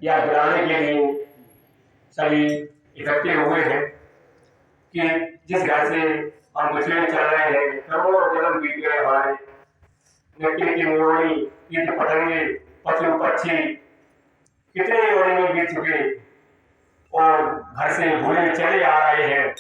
याद दिलाने के लिए सभी इकट्ठे हुए हैं कि जिस घर से हम गुजरे चल रहे हैं, करोड़ों जन्म बीत गए हमारे, मिट्टी की मोड़ी, कीट पतंगे, पशु पक्षी कितने योनि में बीत चुके और घर से भूले चले आ रहे हैं।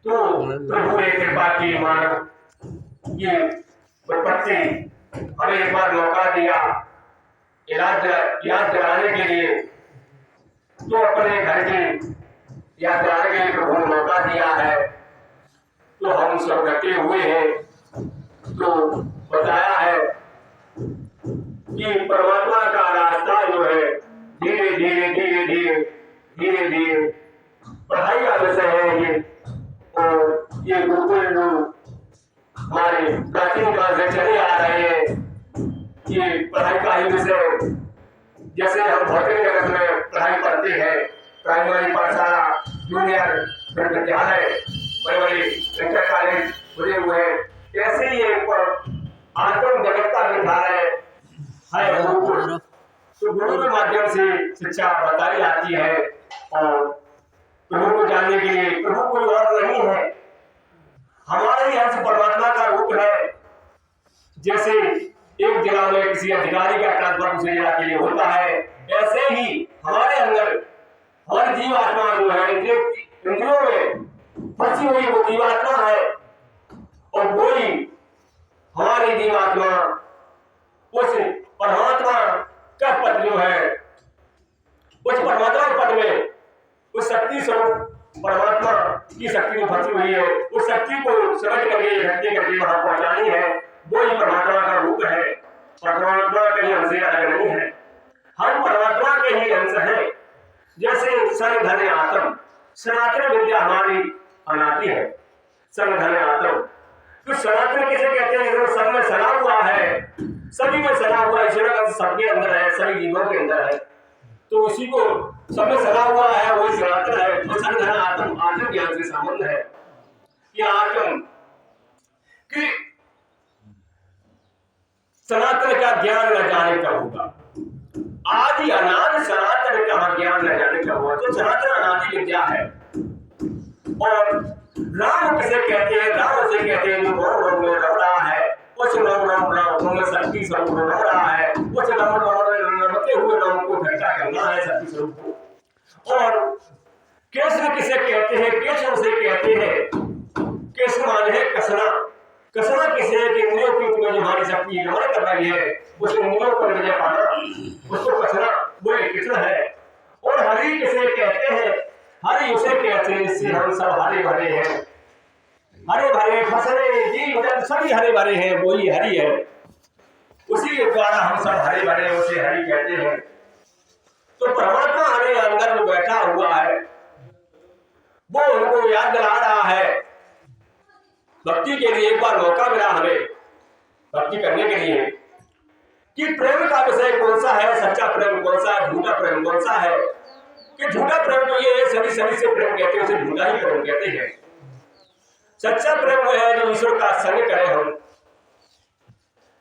तो प्रभु ने कृपा की मानो ये उत्पत्ति हमें एक बार मौका दिया याद दिलाने के लिए, तो अपने घर की याद दिलाने के लिए प्रभु ने मौका दिया है। तो हम सब डटे हुए हैं। तो बताया है कि परमात्मा का रास्ता जो है धीरे धीरे धीरे धीरे धीरे धीरे पढ़ाई का विषय है ये, और ये गुरुकुल जो हमारे प्राचीन काल से चले आ रहे हैं, ये पढ़ाई का ही विषय। जैसे हम भौतिक जगत में पढ़ाई पढ़ते हैं, प्राइमरी पाठशाला, जूनियर विद्यालय, बड़े बड़े इंटर कॉलेज खुले हुए हैं, ऐसे ही एक आत्म जगत का विद्यालय है गुरुकुल। तो गुरु के माध्यम से शिक्षा बताई जाती है और प्रभु को जानने के लिए प्रभु कोई और नहीं है, हमारे ही अंश परमात्मा का रूप है। जैसे एक जिला में किसी अधिकारी का ट्रांसफर दूसरे जिला के लिए होता है, ऐसे ही हमारे अंदर हर जीव आत्मा जो है इंद्रियों में फंसी हुई वो जीवात्मा है, और वही हमारी जीवात्मा उस परमात्मा का पद जो है, उस परमात्मा पद में उस शक्ति स्वरूप परमात्मा की शक्ति में फंसी हुई है। उस शक्ति को समझ करके इकट्ठे करके वहां पहुंचानी है। वो ही परमात्मा का रूप है। परमात्मा कहीं हमसे अलग नहीं है, हम परमात्मा के ही अंश हैं। जैसे सर्व धन आत्म, सनातन विद्या हमारी अनादि है। सर्व धन आत्म, तो सनातन किसे कहते हैं? जो सब में सना हुआ है, सभी में सना हुआ ईश्वर का सबके अंदर है, सभी जीवों के अंदर है, तो उसी को सब में सना हुआ है, वही सनातन है। तो सर्व धन आत्म, आत्म ज्ञान से संबंध है। ये आत्म कि सनातन का ज्ञान न जाने का होगा, आदि अनादि सनातन का ज्ञान न जाने का होगा। तो सनातन अनादि विद्या है। और राम किसे कहते हैं? राम से कहते हैं जो रोम में रह रहा है, उस रोम में शक्ति स्वरूप रह रहा है, उस रमते हुए राम को घटा करना है शक्ति स्वरूप को। और कृष्ण किसे कहते हैं? कृष्ण से कहते हैं, कृष्ण माने है कसना। कसना किसे है? कि इंद्रियों की जो हमारी शक्ति हमारे कर रही है, उस इंद्रियों पर विजय पाना, उसको कसना, वो कृष्ण है। और हरि किसे कहते हैं? हरि उसे कहते हैं जिससे हम सब हरे भरे हैं, हरे भरे फसले जीव जंतु सभी हरे भरे हैं, वही हरि है। उसी के द्वारा हम सब हरे भरे हैं, उसे हरि कहते हैं। तो परमात्मा हमें अंदर में बैठा हुआ है, वो उनको याद दिला रहा है। भक्ति के लिए एक बार मौका मिला हमें भक्ति करने के लिए कि प्रेम का विषय कौन सा है, सच्चा प्रेम कौन सा है, झूठा प्रेम कौन सा है। कि झूठा प्रेम तो ये है, सभी से प्रेम कहते हैं, उसे झूठा ही प्रेम कहते हैं। सच्चा प्रेम वो है जो ईश्वर का संग करे। हम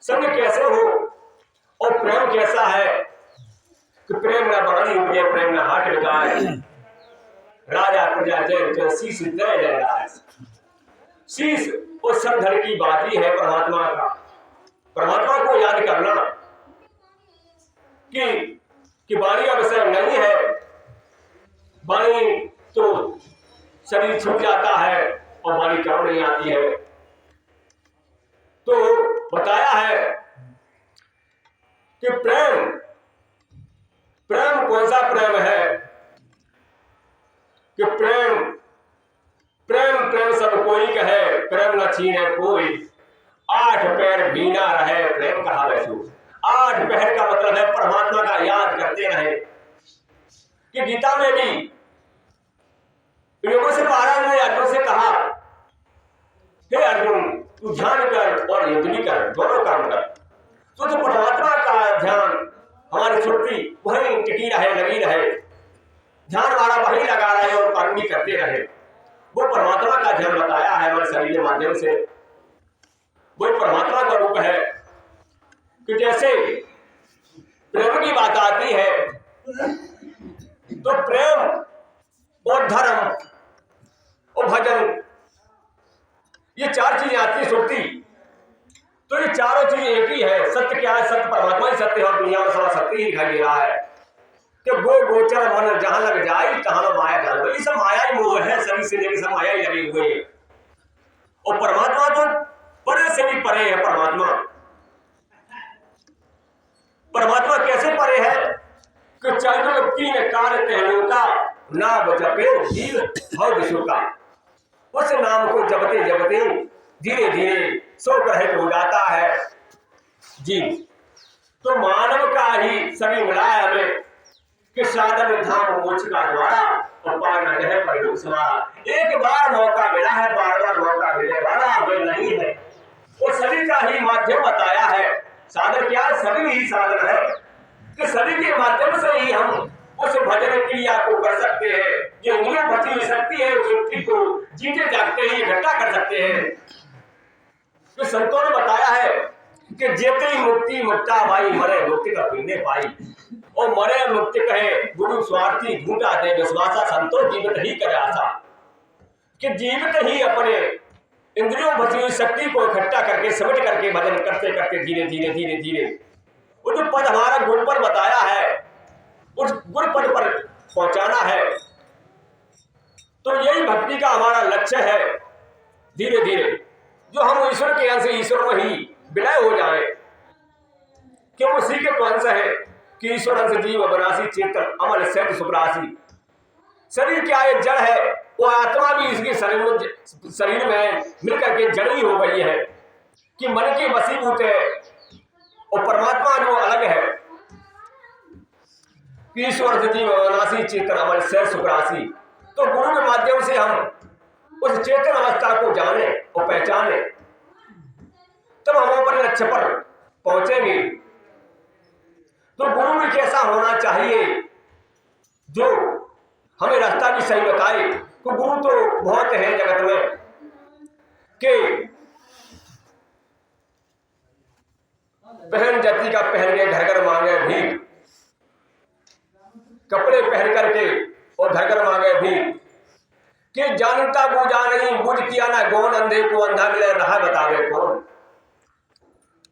संग कैसे हो और प्रेम कैसा है कि प्रेम न बाणी उपजे, प्रेम न हाट लगाए, राजा प्रजा जय शीश दे जय। शीश उस सब धन की बात ही है परमात्मा का। परमात्मा को याद करना कि वाणी का विषय नहीं है। वाणी तो शरीर छूट जाता है और वाणी काम नहीं आती है। तो बताया है कि प्रेम कौन सा प्रेम है? कि प्रेम सब कोई कहे, प्रेम न छीने कोई, आठ पैर बीना रहे प्रेम कहा वैसो। आठ पैर का मतलब है परमात्मा का याद करते रहे। कि गीता में भी योगों से महाराज ने अर्जुन से कहा, हे अर्जुन तू ध्यान कर और युद्ध भी कर, दोनों काम कर। तो जो परमात्मा का ध्यान हमारी सुरती वही टिकी रहे, लगी रहे, ध्यान हमारा वही लगा रहे और कर्म भी करते रहे, वो परमात्मा का ध्यान बताया है हमारे शरीर के माध्यम से। वो परमात्मा का रूप है। कि जैसे प्रेम की बात आती है तो प्रेम और धर्म और भजन, ये चार चीजें आती है सुक्ति। तो ये चारों चीजें एक ही है। सत्य क्या है? सत्य परमात्मा ही सत्य है और दुनिया में सारा सत्य ही दिखाई दे रहा है कि गो गोचर मन जहां लग जाए तहां माया जान। ये सब माया ही मोह है, सभी से लेकर सब माया ही लगे हुए हैं। और परमात्मा तो परे से भी परे है। परमात्मा कैसे परे है कि चंद्र तीन काल पहलू का नाम जपे जीव भव विश्व का। उस नाम को जपते जपते धीरे धीरे सो ग्रहित हो जाता है जीव। तो मानव का ही सभी मिला है हमें कि साधन धाम मोक्ष का द्वारा और पार न रहे परिलोक सवारा। एक बार मौका मिला है, बार बार मौका मिलने वाला हमें नहीं है। वो सभी का ही माध्यम बताया है। साधन क्या? सभी ही साधन है कि सभी के माध्यम से ही हम उस भजन क्रिया को कर सकते हैं। जो इंद्रियों भजी हुई शक्ति है उस शक्ति को जीते जागते ही इकट्ठा कर सकते हैं। तो संतों ने बताया है कि जेते ही मुक्ति मुक्ता भाई मरे मुक्ति का पीने पाई। और मरे मुक्ति कहे गुरु स्वार्थी झूठा दे विश्वासा। संतों जीवित ही करे आशा कि जीवित ही अपने इंद्रियों भजी हुई शक्ति को इकट्ठा करके समेट करके भजन करते करते धीरे धीरे धीरे धीरे वो जो पद हमारा गुण पर बताया है उस गुण पद पर पहुंचाना है। तो यही भक्ति का हमारा लक्ष्य है। धीरे धीरे जो हम ईश्वर के अंश ईश्वर में ही विलय हो जाए, क्यों? उसी के तो अंश है कि ईश्वर अंश जीव अविनाशी चेतन अमर सैत सुखरासी। शरीर क्या है? जड़ है। वो आत्मा भी इसके शरीर में मिलकर के जड़ ही हो गई है कि मन के वशीभूत है और परमात्मा जो अलग है। ईश्वर जीव अविनाशी चेतन अमर सैत सुखरासी। तो गुरु के माध्यम से हम उस चेतन अवस्था को जाने और पहचाने, तब हम अपने लक्ष्य पर पहुंचेंगे। तो गुरु भी कैसा होना चाहिए जो हमें रास्ता भी सही बताए। तो गुरु तो बहुत है जगत में कि बहन जाति का पहन के घर घर मांगे भीख, कपड़े पहन करके और घर घर मांगे भीख कि जानता बूझा नहीं बुझ किया ना गौन अंधे को अंधा मिले रहा बतावे कौन।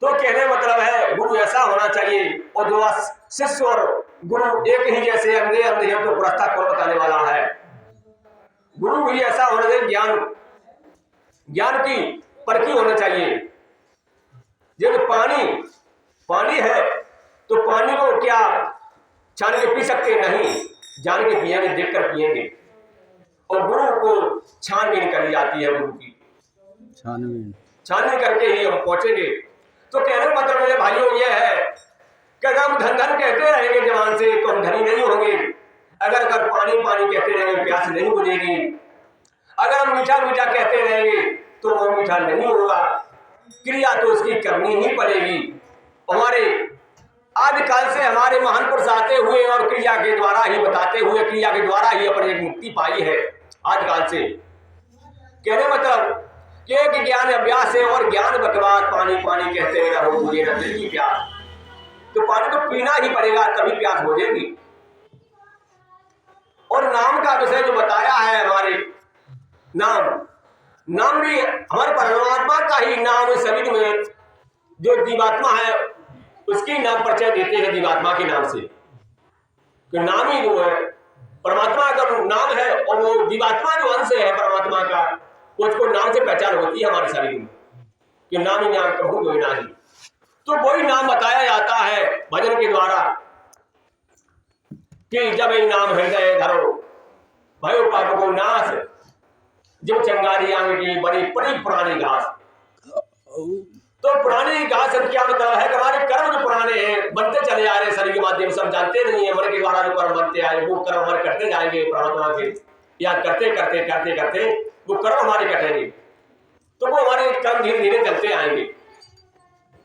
तो कहने मतलब है गुरु ऐसा होना चाहिए। और जो शिष्य और गुरु एक ही जैसे अंधे अंधे हैं तो रास्ता कौन बताने वाला है? गुरु भी ऐसा होना चाहिए। ज्ञान की परखी होना चाहिए। जब पानी है तो पानी को क्या छान के पी सकते? नहीं, जान के पिएंगे, देख कर पिएंगे। और गुरु को छानबीन करी जाती है। गुरु की छानबीन करके ही हम पहुंचेंगे। तो कहने का मतलब मेरे भाइयों ये है कि अगर हम धन धन कहते रहेंगे जवान से तो हम धनी नहीं होंगे। अगर पानी पानी कहते रहेंगे प्यास नहीं बुझेगी। अगर हम मीठा मीठा कहते रहेंगे तो वो मीठा नहीं होगा। क्रिया तो उसकी करनी ही पड़ेगी। हमारे आदिकाल से हमारे महान पुरुष आते हुए और क्रिया के द्वारा ही बताते हुए क्रिया के द्वारा ही अपनी मुक्ति पाई है आदिकाल से। कहने मतलब कि ज्ञान अभ्यास है और ज्ञान बकवास पानी पानी कहते रहो मुझे न दिल की प्यास। तो पानी तो पीना ही पड़ेगा तभी प्यास बुझेगी। और नाम का विषय जो बताया है हमारे नाम भी हमारे परमात्मा का ही नाम शरीर में जो जीवात्मा है उसकी नाम परिचय देते हैं जीवात्मा के नाम से। कि नाम ही वो है परमात्मा का नाम है और वो जीवात्मा जो अंश है परमात्मा का उसको नाम से पहचान होती है हमारे शरीर में कि नाम ही नाम कहूँ कोई ना ही। तो वही नाम बताया जाता है भजन के द्वारा कि जब ये नाम हृदय धरो भयो पाप को नाश जब चंगारी आंग की बड़ी बड़ी पुरानी घास। तो पुरानी घास क्या मतलब है कि हमारे कर्म जो पुराने हैं बनते चले आ रहे शरीर के माध्यम से हम जानते नहीं है। मन के द्वारा जो कर्म बनते आए वो कर्म हमारे करते जाएंगे परमात्मा के याद करते करते करते करते वो कर्म हमारे कटेंगे। तो वो हमारे कर्म धीरे धीरे चलते आएंगे।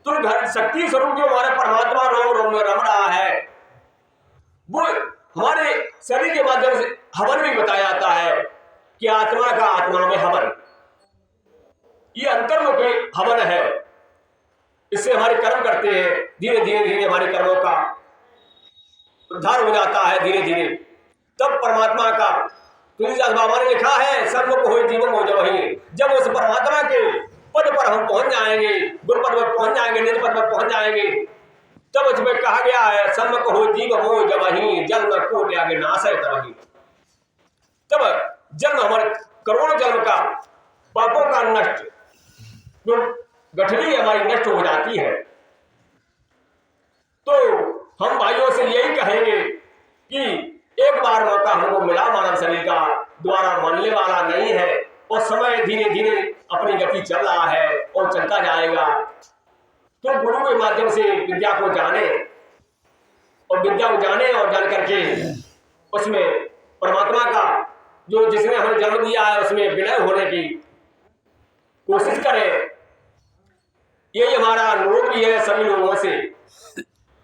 तो घर शक्ति स्वरूप जो हमारा परमात्मा रोम रोम में रम रहा है वो हमारे शरीर के माध्यम से हवन भी बताया जाता है कि आत्मा का आत्मा में हवन, ये अंतर्मुखी हवन है। इससे हमारे कर्म करते हैं धीरे धीरे धीरे हमारे कर्मों का उद्धार हो जाता है धीरे धीरे। तब परमात्मा का तुलसीदास बाबा ने लिखा है, सर्वमुख हो जीवन हो जब जब उस परमात्मा के पद पर हम पहुंच जाएंगे, गुरु पद पर पहुंच जाएंगे, निज पद पर पहुंच जाएंगे, तब उसमें कहा गया है सम्मुख हो जीव हो जब जन्म कोटि आगे नाश है तब तब जन्म हमारे करोड़ों जन्म का पापों का नष्ट जो गठरी हमारी नष्ट हो जाती है। तो हम भाइयों से यही कहेंगे कि एक बार मौका हमको मिला मानव शरीर का, द्वारा मानने वाला नहीं है और समय धीरे धीरे अपनी गति चल रहा है और चलता जाएगा। तो गुरु के माध्यम से विद्या को जाने और विद्या को जाने और जान करके उसमें परमात्मा का जो जिसने हमें जन्म दिया है उसमें विनय होने की कोशिश करें। यही हमारा अनुरोध भी है सभी लोगों से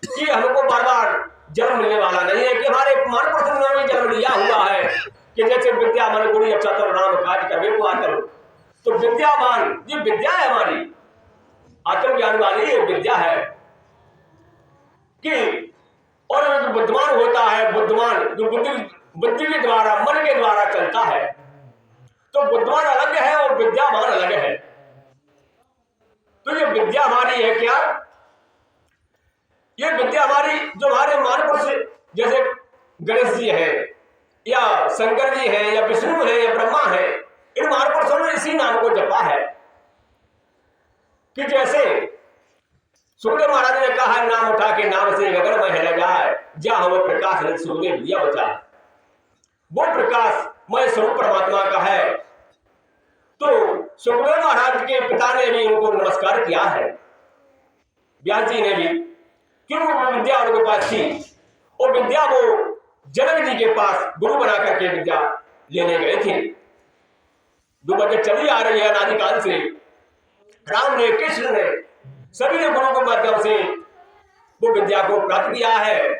कि हमको बार बार जन्म मिलने वाला नहीं है, कि हमारे महापुरुषों ने जन्म लिया हुआ है कि जैसे विद्या मन गुरु चतुर राम काज कभी को आकर। तो विद्यावान ये विद्या है हमारी आत्मज्ञान वाली ये विद्या है कि और जो बुद्धिमान होता है, बुद्धिमान जो बुद्धि के द्वारा मन के द्वारा चलता है, तो बुद्धिमान अलग है और विद्यावान अलग है। तो ये विद्या हमारी है क्या? ये विद्या हमारी जो हमारे महापुरुष जैसे गणेश जी है या शंकर जी है या विष्णु है या ब्रह्मा है, इन महापुरुषों ने इसी नाम को जपा है। कि जैसे सुखदेव महाराज ने कहा नाम उठा के नाम से गगन में हिल जाए, जा हमें प्रकाश ने सुखदेव दिया बचा। वो प्रकाश मैं स्वरूप परमात्मा का है। तो सुखदेव महाराज के पिता ने भी उनको नमस्कार किया है, व्यास जी ने भी, क्यों विद्या उनके पास थी और विद्या वो जनक जी के पास गुरु बना करके विद्या लेने गए थे। जो बच्चे चली आ रही है अनादिकाल से, राम ने कृष्ण ने सभी ने गुरु के माध्यम से वो विद्या को प्राप्त किया है।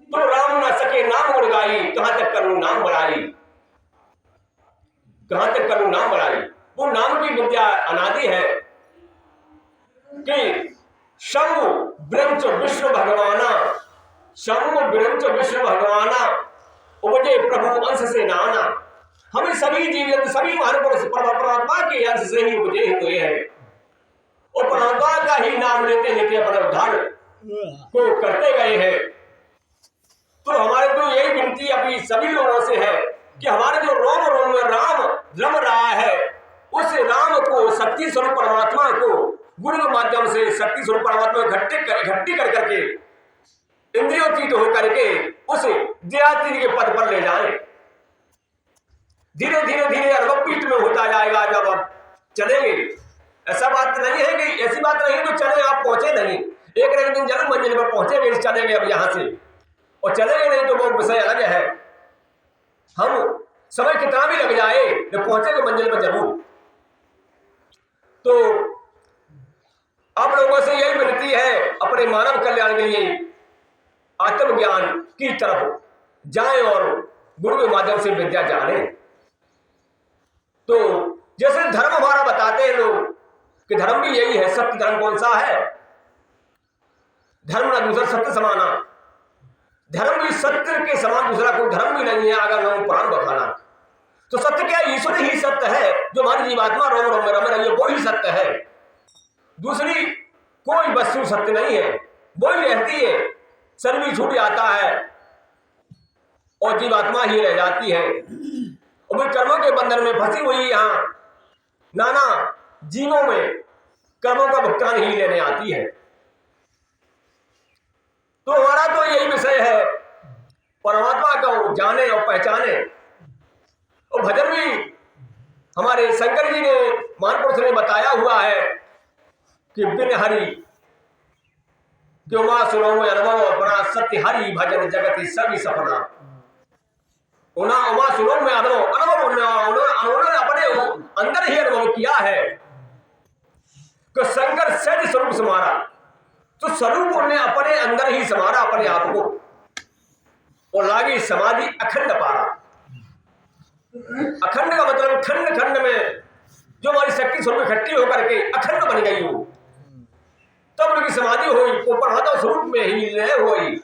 तो राम न सके नाम गुण गाई, कहां तक करूं नाम बढ़ाई, कहां तक करूं नाम बढ़ाई। वो नाम की विद्या अनादि है कि शंभु ब्रह्म विष्णु भगवाना, शंभु ब्रह्म विष्णु भगवाना उपजे प्रभु अंश से नाना। हमें सभी जीव सभी महापुरुष परमात्मा के अंश से ही उपजे हुए हैं और परमात्मा का ही नाम लेते लेते अपना उद्धार को करते गए हैं। तो हमारे तो यही विनती अभी सभी लोगों से है कि हमारे जो रोम रोम में राम रम रहा है, उस राम को शक्ति स्वरूप परमात्मा को गुरु के माध्यम से शक्ति स्वरूप परमात्मा इकट्ठी कर करके इंद्रियोतीत होकर के उस देहातीत के पद पर ले जाएं। धीरे धीरे धीरे अनुभवपीठ में होता जाएगा जब आप चलेंगे। ऐसा बात नहीं है कि ऐसी बात नहीं तो चले आप पहुंचे नहीं, एक न एक दिन जरूर मंजिल पर पहुंचेंगे, चलेंगे अब यहां से और चलेंगे नहीं तो वो विषय अलग है। हम समय कितना भी लग जाए तो पहुंचेंगे मंजिल पर जरूर। तो आप लोगों से यही विनती है अपने मानव कल्याण के लिए आत्मज्ञान की तरफ जाएं और गुरु के माध्यम से विद्या जाने। तो जैसे धर्म हमारा बताते हैं लोग कि धर्म भी यही है, सत्य धर्म कौन सा है? धर्म ना दूसरा सत्य समाना, धर्म भी सत्य के समान दूसरा कोई धर्म भी नहीं है अगर हम पुराण बखाना। तो सत्य क्या? ईश्वर ही सत्य है, जो हमारी जीवात्मा रोम रोम में रम रही है वो ही सत्य है। दूसरी कोई वस्तु सत्य नहीं है, वो ही रहती है, शरीर भी छूट जाता है और जीवात्मा ही रह जाती है और वो कर्मों के बंधन में फंसी हुई यहाँ नाना जीवों में कर्मों का भुगतान ही लेने आती है। तो हमारा तो यही विषय है परमात्मा को जाने और पहचाने। और भजन भी हमारे शंकर जी ने महापुरुष ने बताया हुआ है कि बिन हरि क्यों मां सुनो में अनुभव अपना, सत्य हरि भजन जगत सभी सपना। उमा सुनो में अनुभव उन्होंने अपने अंदर ही अनुभव किया है कि शंकर सज स्वरूप समारा। तो स्वरूप उन्हें अपने अंदर ही समारा अपने आप को और लागी समाधि अखंड पारा। अखंड का मतलब खंड खंड में जो हमारी शक्ति स्वरूप इकट्ठी होकर के अखंड बन गई हो, तब उनकी समाधि हुई, वो परमात्मा स्वरूप में ही लय हुई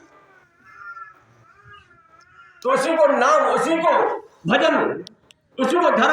तो उसी को नाम, उसी को भजन, उसी को धर्म